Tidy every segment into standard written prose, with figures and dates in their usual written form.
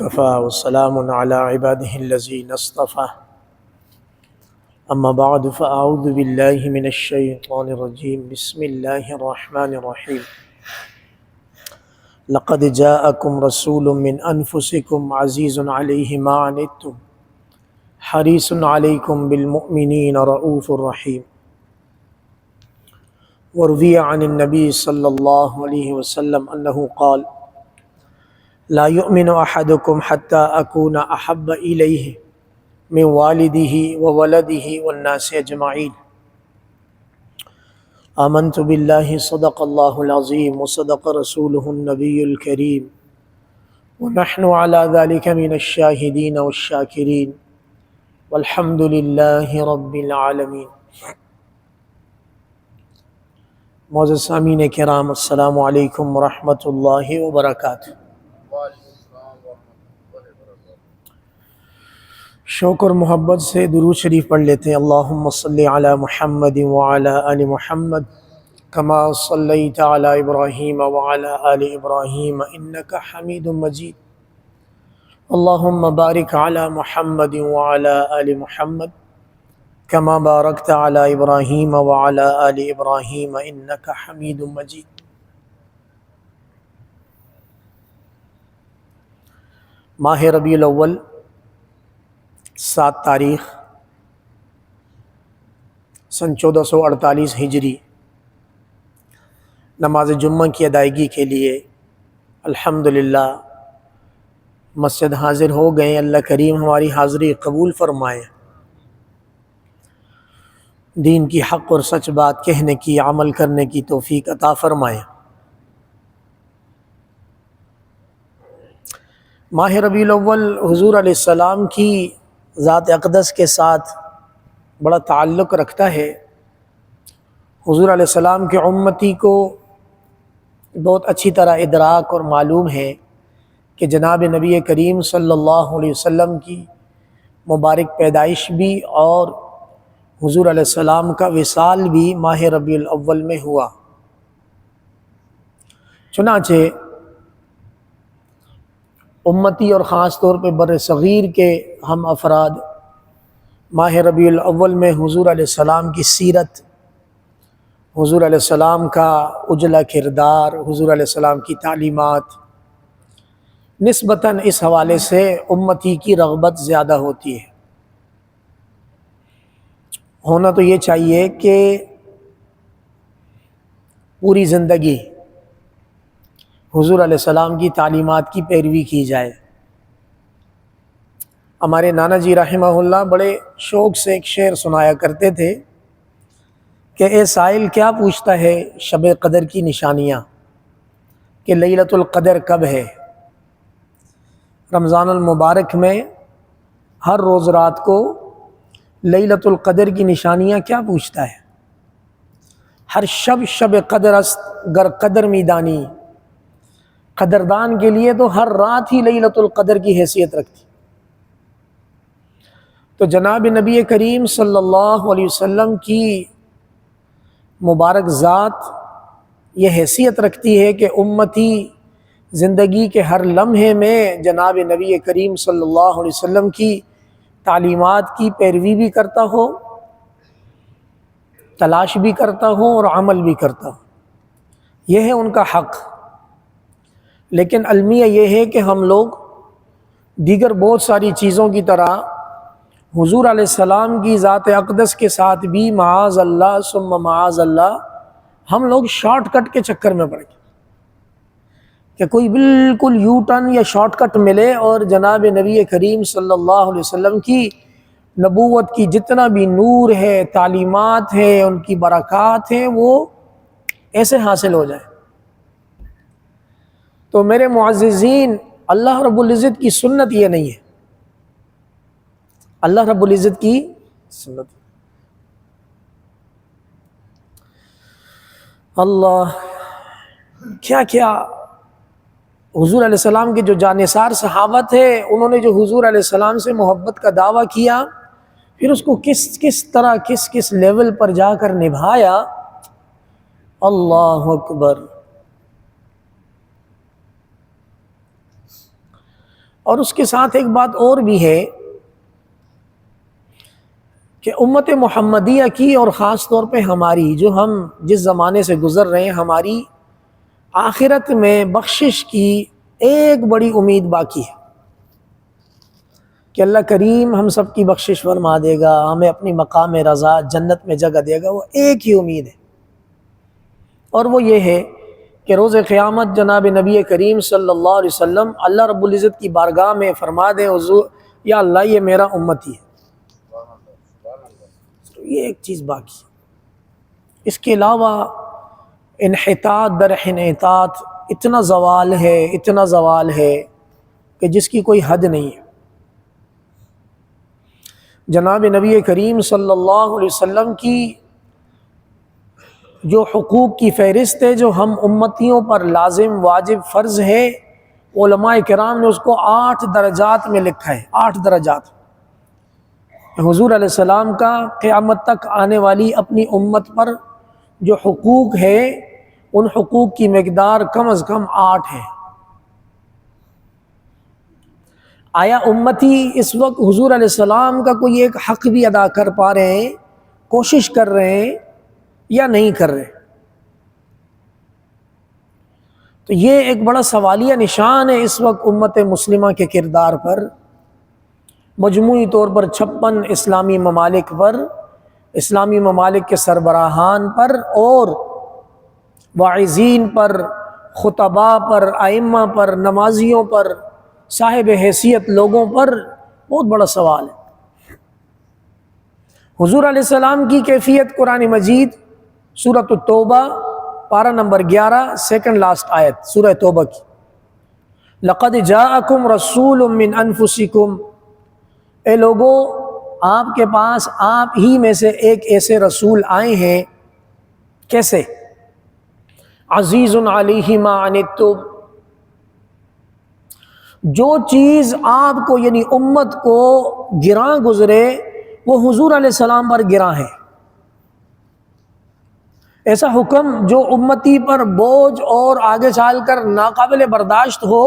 وكفى وسلام على عباده الذين اصطفى أما بعد فأعوذ بالله من الشيطان الرجيم بسم الله الرحمن الرحيم لقد جاءكم رسول من أنفسكم عزيز عليه ما عنتم حريص عليكم بالمؤمنين رؤوف رحيم وروي عن النبي صلى الله عليه وسلم أنه قال لا يؤمن أحدكم حتى أكون أحب إليه من والده وولده والناس أجمعين آمنت بالله صدق الله العظيم وصدق رسوله النبي الكريم ونحن على ذلك من الشاهدين والشاكرين والحمد لله رب العالمين۔ معزز سامعین کرام، السلام علیکم ورحمۃ اللہ وبرکاتہ۔ شوق اور محبت سے درود شریف پڑھ لیتے ہیں۔ اللہم صلی علی محمد وعلی آل محمد کما صلیت علی ابراہیم وعلی آل ابراہیم انک حمید مجید۔ اللہم بارک علی محمد وعلی آل محمد کما بارکت علی ابراہیم وعلی آل ابراہیم انک حمید مجید۔ ماہ ربیع الاول 7 تاریخ سن 1448 ہجری، نماز جمعہ کی ادائیگی کے لیے الحمدللہ مسجد حاضر ہو گئے۔ اللہ کریم ہماری حاضری قبول فرمائے، دین کی حق اور سچ بات کہنے کی، عمل کرنے کی توفیق عطا فرمائے۔ ماہ ربیع الاول حضور علیہ السلام کی ذات اقدس کے ساتھ بڑا تعلق رکھتا ہے۔ حضور علیہ السلام کے امتی کو بہت اچھی طرح ادراک اور معلوم ہے کہ جناب نبی کریم صلی اللہ علیہ وسلم کی مبارک پیدائش بھی اور حضور علیہ السلام کا وصال بھی ماہ ربیع الاول میں ہوا۔ چنانچہ امتی اور خاص طور پہ بر صغیر کے ہم افراد ماہ ربیع الاول میں حضور علیہ السلام کی سیرت، حضور علیہ السلام کا اجلا کردار، حضور علیہ السلام کی تعلیمات نسبتاً اس حوالے سے امتی کی رغبت زیادہ ہوتی ہے۔ ہونا تو یہ چاہیے کہ پوری زندگی حضور علیہ السلام کی تعلیمات کی پیروی کی جائے۔ ہمارے نانا جی رحمہ اللہ بڑے شوق سے ایک شعر سنایا کرتے تھے کہ اے سائل کیا پوچھتا ہے شب قدر کی نشانیاں، کہ لیلۃ القدر کب ہے؟ رمضان المبارک میں ہر روز رات کو لیلۃ القدر کی نشانیاں کیا پوچھتا ہے؟ ہر شب قدر است گر قدر میدانی، قدردان کے لیے تو ہر رات ہی لیلۃ القدر کی حیثیت رکھتی۔ تو جناب نبی کریم صلی اللہ علیہ وسلم کی مبارک ذات یہ حیثیت رکھتی ہے کہ امتی زندگی کے ہر لمحے میں جناب نبی کریم صلی اللہ علیہ وسلم کی تعلیمات کی پیروی بھی کرتا ہو، تلاش بھی کرتا ہو اور عمل بھی کرتا ہو۔ یہ ہے ان کا حق۔ لیکن المیہ یہ ہے کہ ہم لوگ دیگر بہت ساری چیزوں کی طرح حضور علیہ السلام کی ذات اقدس کے ساتھ بھی معاذ اللہ ثم معاذ اللہ ہم لوگ شارٹ کٹ کے چکر میں پڑ گئے کہ کوئی بالکل یو ٹرن یا شارٹ کٹ ملے اور جناب نبی کریم صلی اللہ علیہ وسلم کی نبوت کی جتنا بھی نور ہے، تعلیمات ہے، ان کی برکات ہیں، وہ ایسے حاصل ہو جائے۔ تو میرے معززین، اللہ رب العزت کی سنت یہ نہیں ہے۔ اللہ رب العزت کی سنت اللہ کیا کیا حضور علیہ السلام کے جو جانثار صحابہ تھے، انہوں نے جو حضور علیہ السلام سے محبت کا دعویٰ کیا، پھر اس کو کس طرح کس لیول پر جا کر نبھایا۔ اللہ اکبر۔ اور اس کے ساتھ ایک بات اور بھی ہے کہ امت محمدیہ کی اور خاص طور پہ ہماری، جو ہم جس زمانے سے گزر رہے ہیں، ہماری آخرت میں بخشش کی ایک بڑی امید باقی ہے کہ اللہ کریم ہم سب کی بخشش فرما دے گا، ہمیں اپنی مقام رضا جنت میں جگہ دے گا۔ وہ ایک ہی امید ہے، اور وہ یہ ہے کہ روز قیامت جناب نبی کریم صلی اللہ علیہ وسلم اللہ رب العزت کی بارگاہ میں فرما دیں، حضور یا اللہ یہ میرا امتی ہے۔ تو یہ ایک چیز باقی ہے۔ اس کے علاوہ انحطاط در انحطاط اتنا زوال ہے کہ جس کی کوئی حد نہیں ہے۔ جناب نبی کریم صلی اللہ علیہ وسلم کی جو حقوق کی فہرست ہے، جو ہم امتیوں پر لازم واجب فرض ہے، علماء کرام نے اس کو 8 درجات میں لکھا ہے۔ 8 درجات حضور علیہ السلام کا قیامت تک آنے والی اپنی امت پر جو حقوق ہے، ان حقوق کی مقدار کم از کم 8 ہے۔ آیا امتی اس وقت حضور علیہ السلام کا کوئی ایک حق بھی ادا کر پا رہے ہیں، کوشش کر رہے ہیں یا نہیں کر رہے؟ تو یہ ایک بڑا سوالیہ نشان ہے اس وقت امت مسلمہ کے کردار پر، مجموعی طور پر 56 اسلامی ممالک پر، اسلامی ممالک کے سربراہان پر اور واعظین پر، خطباء پر، ائمہ پر، نمازیوں پر، صاحب حیثیت لوگوں پر بہت بڑا سوال ہے۔ حضور علیہ السلام کی کیفیت قرآن مجید سورۃ التوبہ پارہ نمبر 11 سیکنڈ لاسٹ آیت سورہ توبہ کی، لقد جاءکم رسول من انفسکم، اے لوگو آپ کے پاس آپ ہی میں سے ایک ایسے رسول آئے ہیں۔ کیسے؟ عزیز علیہ ما عنتم، جو چیز آپ کو یعنی امت کو گراں گزرے وہ حضور علیہ السلام پر گراں ہے۔ ایسا حکم جو امتی پر بوجھ اور آگے چل کر ناقابل برداشت ہو،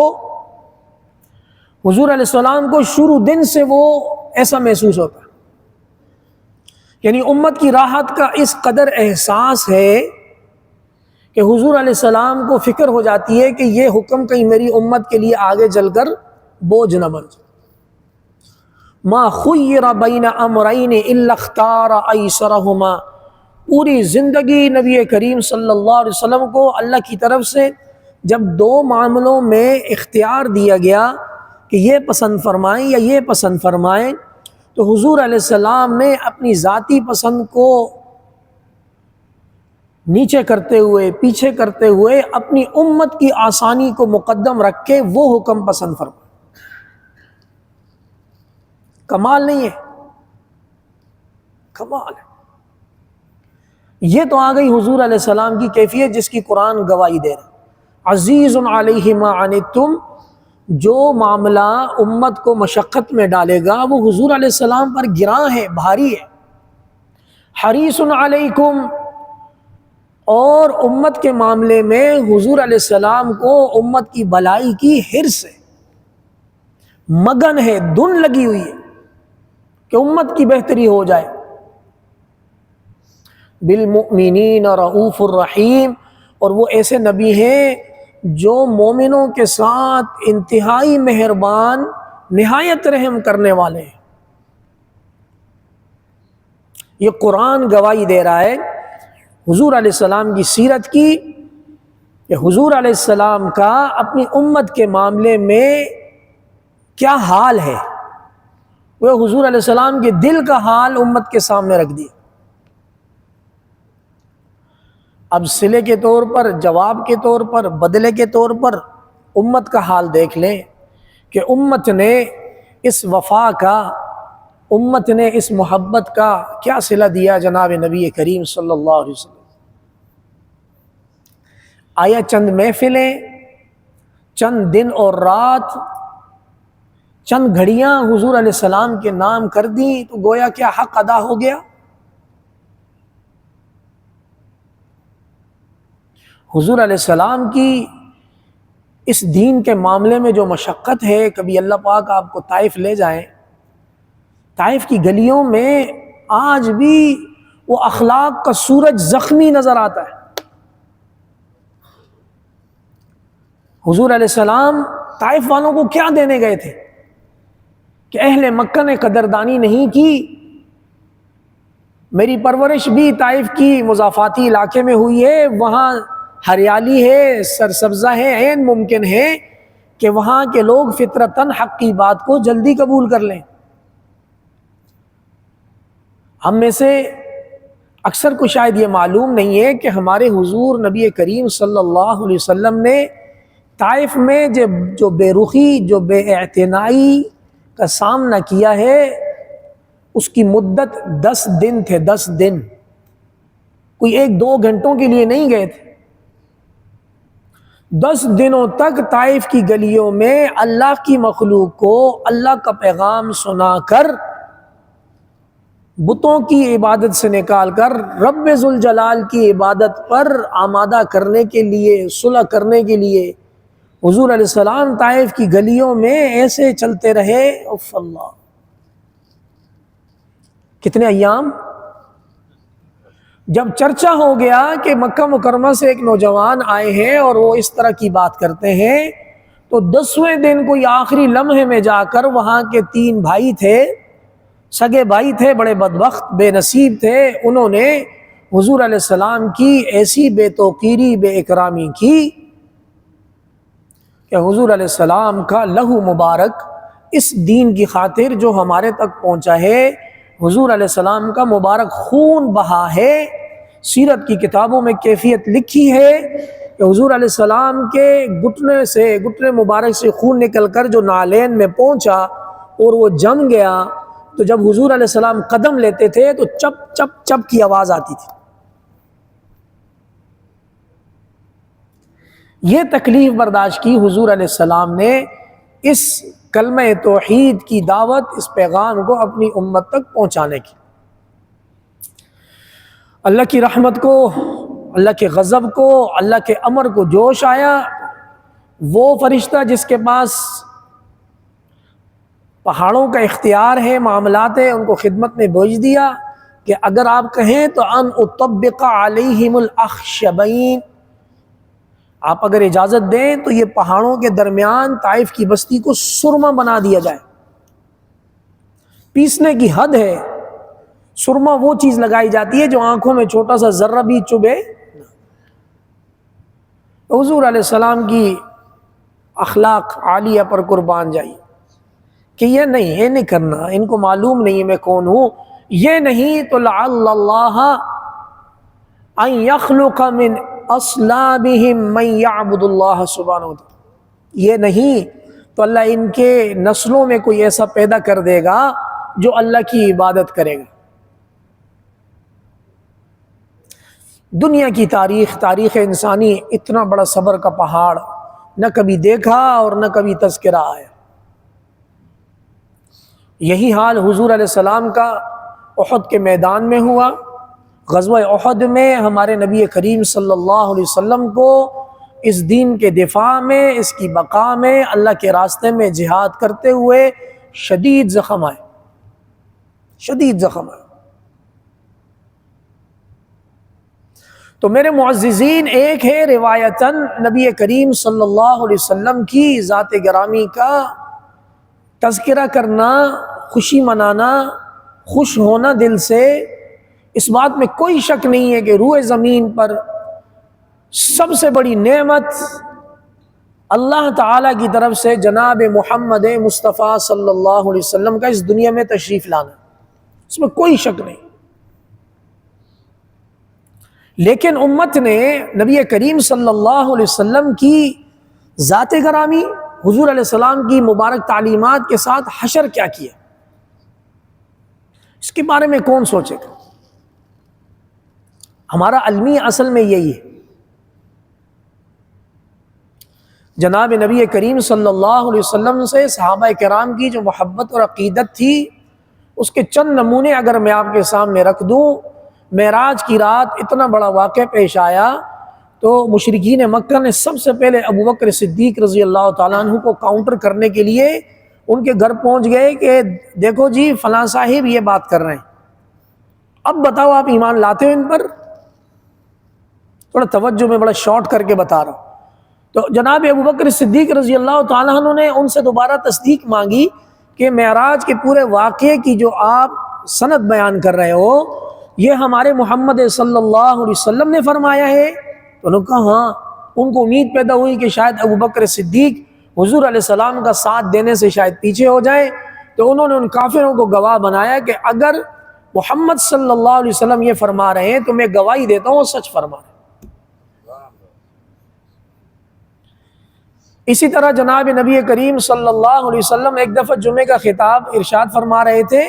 حضور علیہ السلام کو شروع دن سے وہ ایسا محسوس ہوتا ہے، یعنی امت کی راحت کا اس قدر احساس ہے کہ حضور علیہ السلام کو فکر ہو جاتی ہے کہ یہ حکم کہیں میری امت کے لیے آگے چل کر بوجھ نہ بن جائے۔ ما خیر بین امرین الا اختار ایسرہما، پوری زندگی نبی کریم صلی اللہ علیہ وسلم کو اللہ کی طرف سے جب 2 معاملوں میں اختیار دیا گیا کہ یہ پسند فرمائیں یا یہ پسند فرمائیں، تو حضور علیہ السلام نے اپنی ذاتی پسند کو نیچے کرتے ہوئے، پیچھے کرتے ہوئے، اپنی امت کی آسانی کو مقدم رکھ کے وہ حکم پسند فرمائے۔ کمال نہیں ہے؟ کمال ہے۔ یہ تو آ گئی حضور علیہ السلام کی کیفیت جس کی قرآن گواہی دے رہا، عزیز علیہ ما عنتم، جو معاملہ امت کو مشقت میں ڈالے گا وہ حضور علیہ السلام پر گراں ہے، بھاری ہے۔ حریص علیکم، اور امت کے معاملے میں حضور علیہ السلام کو امت کی بھلائی کی حرص ہے، مگن ہے، دھن لگی ہوئی ہے کہ امت کی بہتری ہو جائے۔ بالمؤمنین رؤوف الرحیم، اور وہ ایسے نبی ہیں جو مومنوں کے ساتھ انتہائی مہربان، نہایت رحم کرنے والے ہیں۔ یہ قرآن گواہی دے رہا ہے حضور علیہ السلام کی سیرت کی، کہ حضور علیہ السلام کا اپنی امت کے معاملے میں کیا حال ہے۔ وہ حضور علیہ السلام کے دل کا حال امت کے سامنے رکھ دیا۔ اب صلے کے طور پر، جواب کے طور پر، بدلے کے طور پر امت کا حال دیکھ لیں کہ امت نے اس وفا کا، امت نے اس محبت کا کیا صلہ دیا جناب نبی کریم صلی اللہ علیہ وسلم۔ آیا چند محفلیں، چند دن اور رات، چند گھڑیاں حضور علیہ السلام کے نام کر دیں تو گویا کیا حق ادا ہو گیا؟ حضور علیہ السلام کی اس دین کے معاملے میں جو مشقت ہے، کبھی اللہ پاک آپ کو طائف لے جائیں، طائف کی گلیوں میں آج بھی وہ اخلاق کا سورج زخمی نظر آتا ہے۔ حضور علیہ السلام طائف والوں کو کیا دینے گئے تھے کہ اہل مکہ نے قدردانی نہیں کی؟ میری پرورش بھی طائف کی مضافاتی علاقے میں ہوئی ہے، وہاں ہریالی ہے، سرسبزہ ہے، عین ممکن ہے کہ وہاں کے لوگ فطرتاً حق کی بات کو جلدی قبول کر لیں۔ ہم میں سے اکثر کو شاید یہ معلوم نہیں ہے کہ ہمارے حضور نبی کریم صلی اللہ علیہ وسلم نے طائف میں جو بے رخی، جو بے اعتنائی کا سامنا کیا ہے، اس کی مدت 10 دن تھے۔ 10 دن، کوئی 1-2 گھنٹوں کے لیے نہیں گئے تھے۔ 10 دنوں تک طائف کی گلیوں میں اللہ کی مخلوق کو اللہ کا پیغام سنا کر، بتوں کی عبادت سے نکال کر رب ذوالجلال کی عبادت پر آمادہ کرنے کے لیے، صلح کرنے کے لیے حضور علیہ السلام طائف کی گلیوں میں ایسے چلتے رہے۔ اف اللہ، کتنے ایام! جب چرچا ہو گیا کہ مکہ مکرمہ سے ایک نوجوان آئے ہیں اور وہ اس طرح کی بات کرتے ہیں، تو 10ویں دن کوئی آخری لمحے میں جا کر وہاں کے 3 بھائی تھے، سگے بھائی تھے، بڑے بدبخت بے نصیب تھے، انہوں نے حضور علیہ السلام کی ایسی بے توقیری، بے اکرامی کی کہ حضور علیہ السلام کا لہو مبارک اس دین کی خاطر جو ہمارے تک پہنچا ہے، حضور علیہ السلام کا مبارک خون بہا ہے۔ سیرت کی کتابوں میں کیفیت لکھی ہے کہ حضور علیہ السلام کے گھٹنے مبارک سے خون نکل کر جو نالین میں پہنچا اور وہ جم گیا، تو جب حضور علیہ السلام قدم لیتے تھے تو چپ چپ چپ کی آواز آتی تھی۔ یہ تکلیف برداشت کی حضور علیہ السلام نے اس کلمہ توحید کی دعوت، اس پیغام کو اپنی امت تک پہنچانے کی۔ اللہ کی رحمت کو، اللہ کے غضب کو، اللہ کے امر کو جوش آیا۔ وہ فرشتہ جس کے پاس پہاڑوں کا اختیار ہے، معاملات ہے، ان کو خدمت میں بھیج دیا کہ اگر آپ کہیں تو ان اطبق علیہم الاخشبین، آپ اگر اجازت دیں تو یہ پہاڑوں کے درمیان طائف کی بستی کو سرما بنا دیا جائے۔ پیسنے کی حد ہے، سرما وہ چیز لگائی جاتی ہے جو آنکھوں میں چھوٹا سا ذرہ بھی چبھے۔ حضور علیہ السلام کی اخلاق عالیہ پر قربان جائیے کہ یہ نہیں کرنا، ان کو معلوم نہیں ہے میں کون ہوں، یہ نہیں تو لعل اللہ ان یخلق من اصلابہم من یعبد اللہ سبحانہ وتعالی، یہ نہیں تو اللہ ان کے نسلوں میں کوئی ایسا پیدا کر دے گا جو اللہ کی عبادت کرے گا۔ دنیا کی تاریخ انسانی اتنا بڑا صبر کا پہاڑ نہ کبھی دیکھا اور نہ کبھی تذکرہ آیا۔ یہی حال حضور علیہ السلام کا احد کے میدان میں ہوا۔ غزوہ احد میں ہمارے نبی کریم صلی اللہ علیہ وسلم کو اس دین کے دفاع میں، اس کی بقا میں، اللہ کے راستے میں جہاد کرتے ہوئے شدید زخم آئے، شدید زخم آئے۔ تو میرے معززین، ایک ہے روایتاً نبی کریم صلی اللہ علیہ وسلم کی ذات گرامی کا تذکرہ کرنا، خوشی منانا، خوش ہونا دل سے۔ اس بات میں کوئی شک نہیں ہے کہ روئے زمین پر سب سے بڑی نعمت اللہ تعالیٰ کی طرف سے جناب محمد مصطفیٰ صلی اللہ علیہ وسلم کا اس دنیا میں تشریف لانا، اس میں کوئی شک نہیں۔ لیکن امت نے نبی کریم صلی اللہ علیہ وسلم کی ذات گرامی، حضور علیہ السلام کی مبارک تعلیمات کے ساتھ حشر کیا کیا، اس کے بارے میں کون سوچے گا؟ ہمارا المیہ اصل میں یہی ہے۔ جناب نبی کریم صلی اللہ علیہ وسلم سے صحابہ کرام کی جو محبت اور عقیدت تھی، اس کے چند نمونے اگر میں آپ کے سامنے رکھ دوں۔ معراج کی رات اتنا بڑا واقعہ پیش آیا تو مشرکین مکہ نے سب سے پہلے ابو بکر صدیق رضی اللہ تعالیٰ عنہ کو کاؤنٹر کرنے کے لیے ان کے گھر پہنچ گئے کہ دیکھو جی فلاں صاحب یہ بات کر رہے ہیں، اب بتاؤ آپ ایمان لاتے ہو ان پر؟ تھوڑا توجہ میں بڑا شارٹ کر کے بتا رہا ہوں۔ تو جناب ابو بکر صدیق رضی اللہ تعالیٰ عنہ نے ان سے دوبارہ تصدیق مانگی کہ معراج کے پورے واقعے کی جو آپ سند بیان کر رہے ہو یہ ہمارے محمد صلی اللہ علیہ وسلم نے فرمایا ہے؟ تو انہوں نے کہا ہاں۔ ان کو امید پیدا ہوئی کہ شاید ابو بکر صدیق حضور علیہ السلام کا ساتھ دینے سے شاید پیچھے ہو جائیں، تو انہوں نے ان کافروں کو گواہ بنایا کہ اگر محمد صلی اللہ علیہ وسلم یہ فرما رہے ہیں تو میں گواہی دیتا ہوں سچ فرما رہے ہیں۔ اسی طرح جناب نبی کریم صلی اللہ علیہ وسلم ایک دفعہ جمعے کا خطاب ارشاد فرما رہے تھے،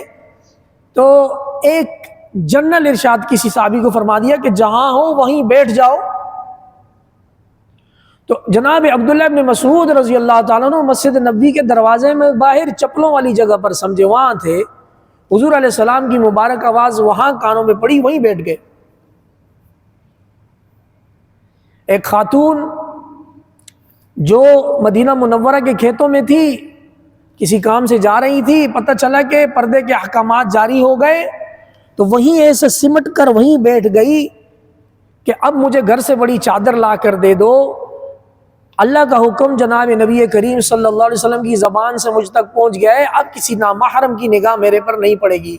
تو ایک جنرل ارشاد کسی صحابی کو فرما دیا کہ جہاں ہو وہیں بیٹھ جاؤ۔ تو جناب عبداللہ ابن مسعود رضی اللہ تعالیٰ عنہ مسجد نبوی کے دروازے میں باہر چپلوں والی جگہ پر سمجھے وہاں تھے، حضور علیہ السلام کی مبارک آواز وہاں کانوں میں پڑی، وہیں بیٹھ گئے۔ ایک خاتون جو مدینہ منورہ کے کھیتوں میں تھی، کسی کام سے جا رہی تھی، پتہ چلا کہ پردے کے احکامات جاری ہو گئے، تو وہیں ایسے سمٹ کر وہیں بیٹھ گئی کہ اب مجھے گھر سے بڑی چادر لا کر دے دو، اللہ کا حکم جناب نبی کریم صلی اللہ علیہ وسلم کی زبان سے مجھ تک پہنچ گیا ہے، اب کسی نامحرم کی نگاہ میرے پر نہیں پڑے گی۔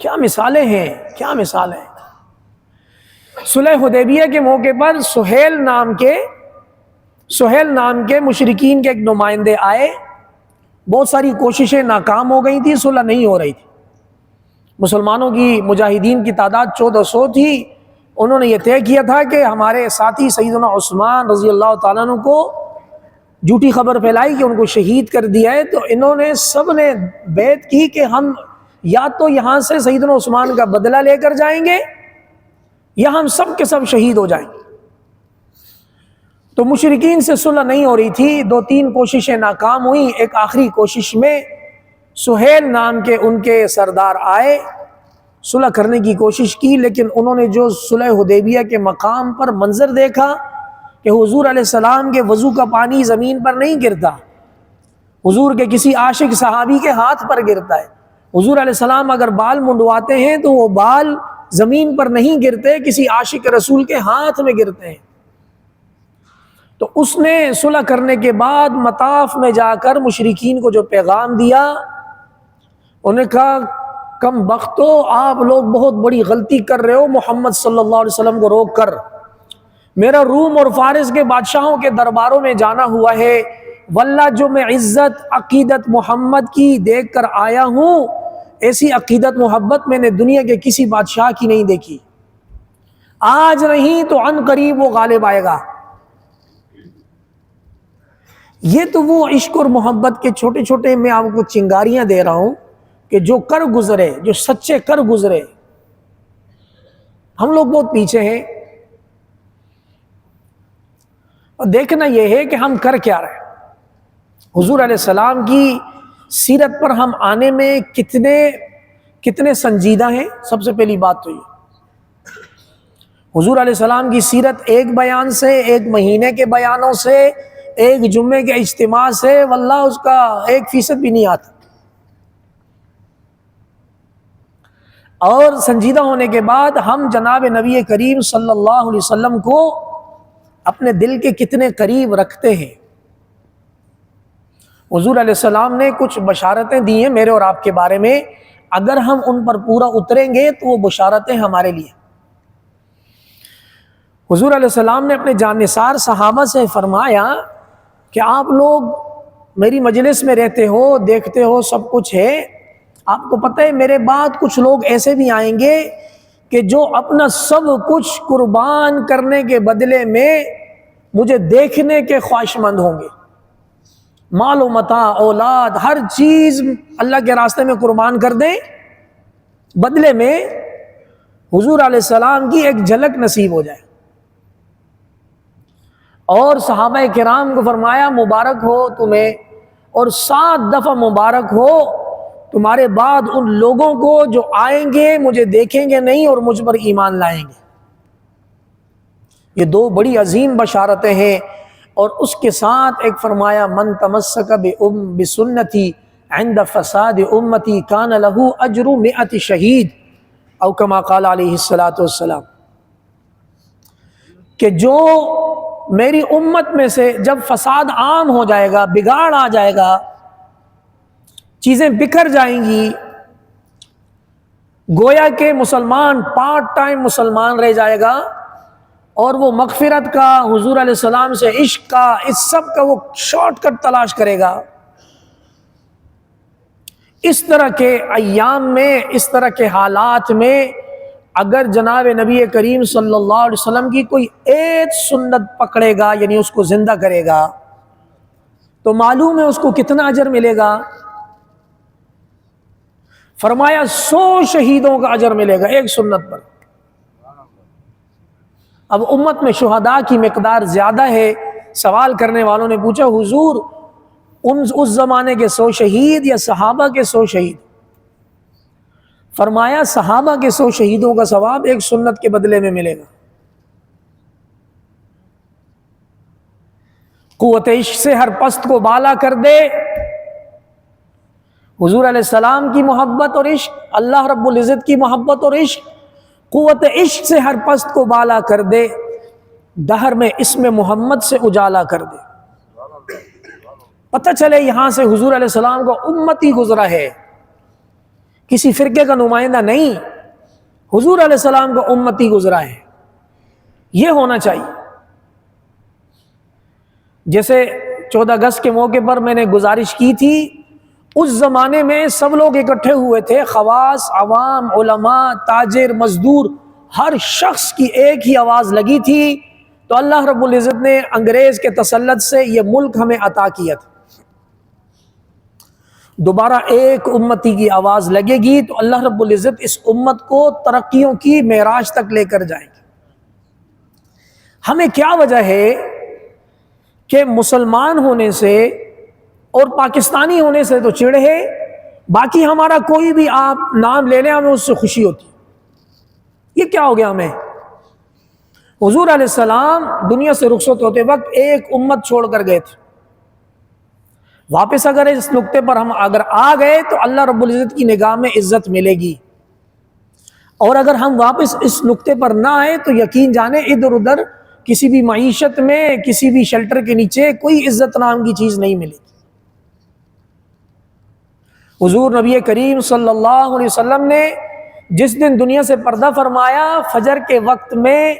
کیا مثالیں ہیں، کیا مثال ہیں۔ صلح حدیبیہ کے موقع پر سہیل نام کے مشرکین کے ایک نمائندے آئے، بہت ساری کوششیں ناکام ہو گئی تھی، صلح نہیں ہو رہی تھی، مسلمانوں کی مجاہدین کی تعداد 1400 تھی۔ انہوں نے یہ طے کیا تھا کہ ہمارے ساتھی سیدنا عثمان رضی اللہ تعالیٰ عنہ کو جھوٹی خبر پھیلائی کہ ان کو شہید کر دیا ہے، تو انہوں نے سب نے بیعت کی کہ ہم یا تو یہاں سے سیدنا عثمان کا بدلہ لے کر جائیں گے یا ہم سب کے سب شہید ہو جائیں گے۔ تو مشرکین سے صلح نہیں ہو رہی تھی، 2-3 کوششیں ناکام ہوئیں، ایک آخری کوشش میں سہیل نام کے ان کے سردار آئے، صلح کرنے کی کوشش کی، لیکن انہوں نے جو صلح حدیبیہ کے مقام پر منظر دیکھا کہ حضور علیہ السلام کے وضو کا پانی زمین پر نہیں گرتا، حضور کے کسی عاشق صحابی کے ہاتھ پر گرتا ہے، حضور علیہ السلام اگر بال منڈواتے ہیں تو وہ بال زمین پر نہیں گرتے، کسی عاشق رسول کے ہاتھ میں گرتے ہیں۔ تو اس نے صلح کرنے کے بعد مطاف میں جا کر مشرکین کو جو پیغام دیا، انہوں نے کہا کم بختو، آپ لوگ بہت بڑی غلطی کر رہے ہو محمد صلی اللہ علیہ وسلم کو روک کر۔ میرا روم اور فارس کے بادشاہوں کے درباروں میں جانا ہوا ہے، واللہ جو میں عزت عقیدت محمد کی دیکھ کر آیا ہوں، ایسی عقیدت محبت میں نے دنیا کے کسی بادشاہ کی نہیں دیکھی، آج نہیں تو عن قریب وہ غالب آئے گا۔ یہ تو وہ عشق اور محبت کے چھوٹے چھوٹے میں آپ کو چنگاریاں دے رہا ہوں کہ جو کر گزرے، جو سچے کر گزرے۔ ہم لوگ بہت پیچھے ہیں، اور دیکھنا یہ ہے کہ ہم کر کیا رہے۔ حضور علیہ السلام کی سیرت پر ہم آنے میں کتنے سنجیدہ ہیں۔ سب سے پہلی بات تو یہ، حضور علیہ السلام کی سیرت ایک بیان سے، ایک مہینے کے بیانوں سے، ایک جمعے کے اجتماع سے واللہ اس کا 1% بھی نہیں آتا۔ اور سنجیدہ ہونے کے بعد ہم جناب نبی کریم صلی اللہ علیہ وسلم کو اپنے دل کے کتنے قریب رکھتے ہیں۔ حضور علیہ السلام نے کچھ بشارتیں دی ہیں میرے اور آپ کے بارے میں، اگر ہم ان پر پورا اتریں گے تو وہ بشارتیں ہمارے لیے۔ حضور علیہ السلام نے اپنے جانثار صحابہ سے فرمایا کہ آپ لوگ میری مجلس میں رہتے ہو، دیکھتے ہو، سب کچھ ہے، آپ کو پتہ ہے میرے بعد کچھ لوگ ایسے بھی آئیں گے کہ جو اپنا سب کچھ قربان کرنے کے بدلے میں مجھے دیکھنے کے خواہش مند ہوں گے، مال و متاع، اولاد، ہر چیز اللہ کے راستے میں قربان کر دیں، بدلے میں حضور علیہ السلام کی ایک جھلک نصیب ہو جائے۔ اور صحابہ کرام کو فرمایا مبارک ہو تمہیں، اور 7 دفعہ مبارک ہو تمہارے بعد ان لوگوں کو جو آئیں گے، مجھے دیکھیں گے نہیں اور مجھ پر ایمان لائیں گے۔ یہ دو بڑی عظیم بشارتیں ہیں، اور اس کے ساتھ ایک فرمایا من تمسک بسنتی عند فساد امتی کان لہ اجر 100 شہید، او کما قال علیہ الصلوۃ والسلام، کہ جو میری امت میں سے جب فساد عام ہو جائے گا، بگاڑ آ جائے گا، چیزیں بکھر جائیں گی، گویا کہ مسلمان پارٹ ٹائم مسلمان رہ جائے گا، اور وہ مغفرت کا، حضور علیہ السلام سے عشق کا، اس سب کا وہ شارٹ کٹ تلاش کرے گا۔ اس طرح کے ایام میں، اس طرح کے حالات میں اگر جناب نبی کریم صلی اللہ علیہ وسلم کی کوئی ایک سنت پکڑے گا، یعنی اس کو زندہ کرے گا، تو معلوم ہے اس کو کتنا اجر ملے گا؟ فرمایا 100 شہیدوں کا اجر ملے گا ایک سنت پر۔ اب امت میں شہداء کی مقدار زیادہ ہے، سوال کرنے والوں نے پوچھا حضور اس زمانے کے 100 شہید یا صحابہ کے 100 شہید؟ فرمایا صحابہ کے 100 شہیدوں کا ثواب ایک سنت کے بدلے میں ملے گا۔ قوت عشق سے ہر پست کو بالا کر دے، حضور علیہ السلام کی محبت اور عشق، اللہ رب العزت کی محبت اور عشق، قوت عشق سے ہر پست کو بالا کر دے، دہر میں اسم محمد سے اجالا کر دے۔ پتہ چلے یہاں سے حضور علیہ السلام کا امتی گزرا ہے، کسی فرقے کا نمائندہ نہیں، حضور علیہ السلام کا امتی گزرا ہے، یہ ہونا چاہیے۔ جیسے 14 اگست کے موقع پر میں نے گزارش کی تھی، اس زمانے میں سب لوگ اکٹھے ہوئے تھے، خواص، عوام، علماء، تاجر، مزدور، ہر شخص کی ایک ہی آواز لگی تھی، تو اللہ رب العزت نے انگریز کے تسلط سے یہ ملک ہمیں عطا کیا تھا۔ دوبارہ ایک امتی کی آواز لگے گی تو اللہ رب العزت اس امت کو ترقیوں کی معراج تک لے کر جائیں گے۔ ہمیں کیا وجہ ہے کہ مسلمان ہونے سے اور پاکستانی ہونے سے تو چڑ ہے، باقی ہمارا کوئی بھی آپ نام لے لیں ہمیں اس سے خوشی ہوتی ہے؟ یہ کیا ہو گیا ہمیں؟ حضور علیہ السلام دنیا سے رخصت ہوتے وقت ایک امت چھوڑ کر گئے تھے، واپس اگر اس نقطے پر ہم اگر آ گئے تو اللہ رب العزت کی نگاہ میں عزت ملے گی، اور اگر ہم واپس اس نقطے پر نہ آئے تو یقین جانے ادھر ادھر کسی بھی معیشت میں، کسی بھی شیلٹر کے نیچے کوئی عزت نام کی چیز نہیں ملے گی۔ حضور نبی کریم صلی اللہ علیہ وسلم نے جس دن دنیا سے پردہ فرمایا، فجر کے وقت میں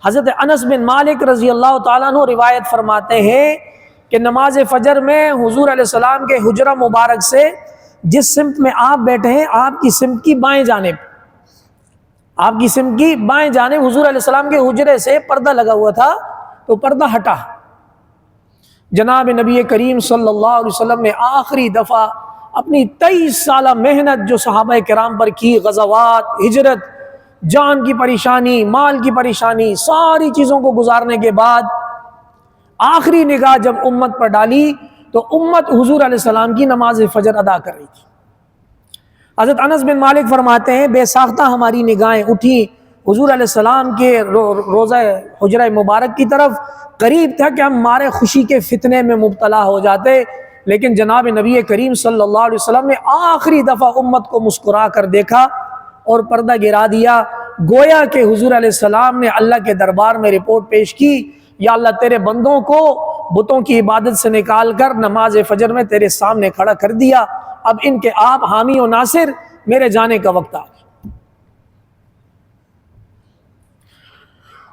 حضرت انس بن مالک رضی اللہ تعالیٰ عنہ روایت فرماتے ہیں کہ نماز فجر میں حضور علیہ السلام کے حجرہ مبارک سے جس سمت میں آپ بیٹھے ہیں، آپ کی سمت کی بائیں جانب، آپ کی سمت کی بائیں جانب حضور علیہ السلام کے حجرے سے پردہ لگا ہوا تھا، تو پردہ ہٹا۔ جناب نبی کریم صلی اللہ علیہ وسلم نے آخری دفعہ اپنی 23 سالہ محنت جو صحابہ کرام پر کی، غزوات، ہجرت، جان کی پریشانی، مال کی پریشانی، ساری چیزوں کو گزارنے کے بعد آخری نگاہ جب امت پر ڈالی تو امت حضور علیہ السلام کی نماز فجر ادا کر رہی تھی۔ حضرت انس بن مالک فرماتے ہیں بے ساختہ ہماری نگاہیں اٹھی حضور علیہ السلام کے روضہ حجرہ مبارک کی طرف، قریب تھا کہ ہم مارے خوشی کے فتنے میں مبتلا ہو جاتے، لیکن جناب نبی کریم صلی اللہ علیہ وسلم نے آخری دفعہ امت کو مسکرا کر دیکھا اور پردہ گرا دیا، گویا کہ حضور علیہ السلام نے اللہ کے دربار میں رپورٹ پیش کی، یا اللہ تیرے بندوں کو بتوں کی عبادت سے نکال کر نماز فجر میں تیرے سامنے کھڑا کر دیا، اب ان کے آپ حامی و ناصر، میرے جانے کا وقت آ گیا۔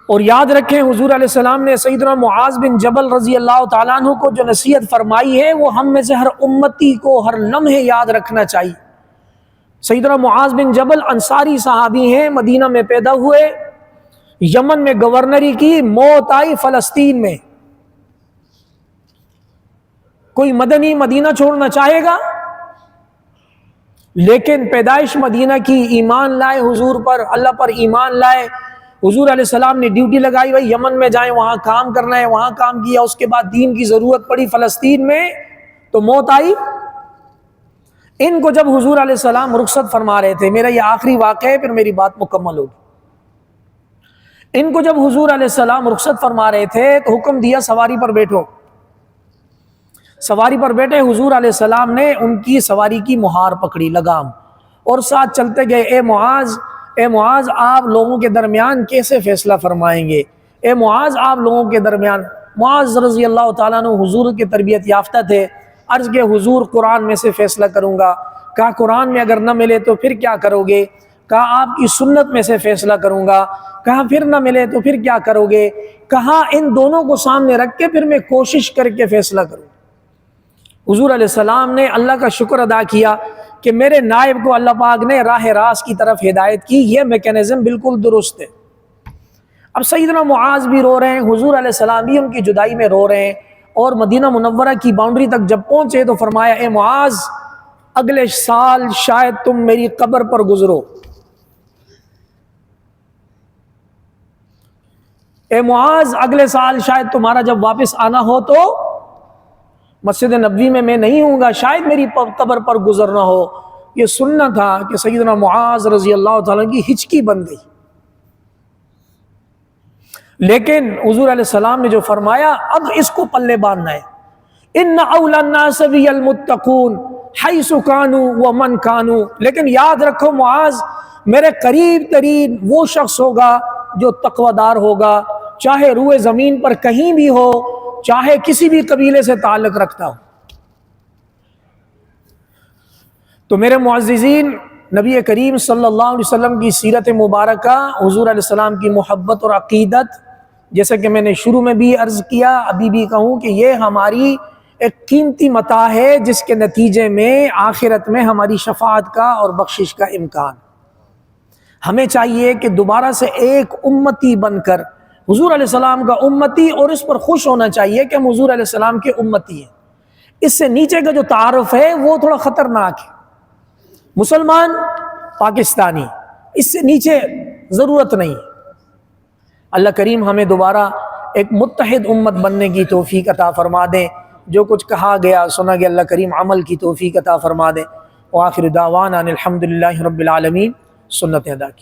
اور یاد رکھیں حضور علیہ السلام نے سیدنا معاذ بن جبل رضی اللہ تعالیٰ عنہ کو جو نصیحت فرمائی ہے وہ ہم میں سے ہر امتی کو ہر لمحے یاد رکھنا چاہیے۔ سیدنا معاذ بن جبل انصاری صحابی ہیں، مدینہ میں پیدا ہوئے، یمن میں گورنری کی، موت آئی فلسطین میں۔ کوئی مدنی مدینہ چھوڑنا چاہے گا؟ لیکن پیدائش مدینہ کی، ایمان لائے حضور پر، اللہ پر ایمان لائے، حضور علیہ السلام نے ڈیوٹی لگائی بھائی یمن میں جائیں، وہاں کام کرنا ہے، وہاں کام کیا، اس کے بعد دین کی ضرورت پڑی فلسطین میں تو موت آئی۔ ان کو جب حضور علیہ السلام رخصت فرما رہے تھے، میرا یہ آخری واقعہ ہے پھر میری بات مکمل ہوگی، ان کو جب حضور علیہ السلام رخصت فرما رہے تھے تو حکم دیا سواری پر بیٹھو. سواری پر بیٹھے حضور علیہ السلام نے ان کی سواری کی مہار پکڑی، لگام، اور ساتھ چلتے گئے. اے معاذ آپ لوگوں کے درمیان کیسے فیصلہ فرمائیں گے؟ اے معاذ آپ لوگوں کے درمیان. معاذ رضی اللہ تعالیٰ عنہ حضور کی تربیت یافتہ تھے. عرض کہ حضور قرآن میں سے فیصلہ کروں گا. کہا قرآن میں اگر نہ ملے تو پھر کیا کرو گے؟ کہا آپ کی سنت میں سے فیصلہ کروں گا. کہا پھر نہ ملے تو پھر کیا کرو گے؟ کہا ان دونوں کو سامنے رکھ کے پھر میں کوشش کر کے فیصلہ کروں. حضور علیہ السلام نے اللہ کا شکر ادا کیا کہ میرے نائب کو اللہ پاک نے راہ راست کی طرف ہدایت کی. یہ میکینزم بالکل درست ہے. اب سیدنا معاذ بھی رو رہے ہیں، حضور علیہ السلام بھی ان کی جدائی میں رو رہے ہیں، اور مدینہ منورہ کی باؤنڈری تک جب پہنچے تو فرمایا اے معاذ اگلے سال شاید تم میری قبر پر گزرو. اے معاذ اگلے سال شاید تمہارا جب واپس آنا ہو تو مسجد نبوی میں نہیں ہوں گا، شاید میری قبر پر گزرنا ہو. یہ سننا تھا کہ سیدنا معاذ رضی اللہ تعالیٰ کی ہچکی بن گئی. لیکن حضور علیہ السلام نے جو فرمایا اب اس کو پلے باندھنا ہے. ان اولی الناس بی المتقون حیث کانوا ومن کانوا. لیکن یاد رکھو معاذ، میرے قریب ترین وہ شخص ہوگا جو تقوی دار ہوگا، چاہے روئے زمین پر کہیں بھی ہو، چاہے کسی بھی قبیلے سے تعلق رکھتا ہو. تو میرے معززین، نبی کریم صلی اللہ علیہ وسلم کی سیرت مبارکہ، حضور علیہ السلام کی محبت اور عقیدت، جیسا کہ میں نے شروع میں بھی عرض کیا، ابھی بھی کہوں کہ یہ ہماری ایک قیمتی متاع ہے جس کے نتیجے میں آخرت میں ہماری شفاعت کا اور بخشش کا امکان. ہمیں چاہیے کہ دوبارہ سے ایک امتی بن کر حضور علیہ السلام کا امتی، اور اس پر خوش ہونا چاہیے کہ ہم حضور علیہ السلام کے امتی ہیں. اس سے نیچے کا جو تعارف ہے وہ تھوڑا خطرناک ہے. مسلمان، پاکستانی، اس سے نیچے ضرورت نہیں. اللہ کریم ہمیں دوبارہ ایک متحد امت بننے کی توفیق عطا فرما دیں. جو کچھ کہا گیا سنا گیا اللہ کریم عمل کی توفیق عطا فرما دیں. وآخر دعوانا ان الحمدللہ رب العالمین. سنت ادا کی.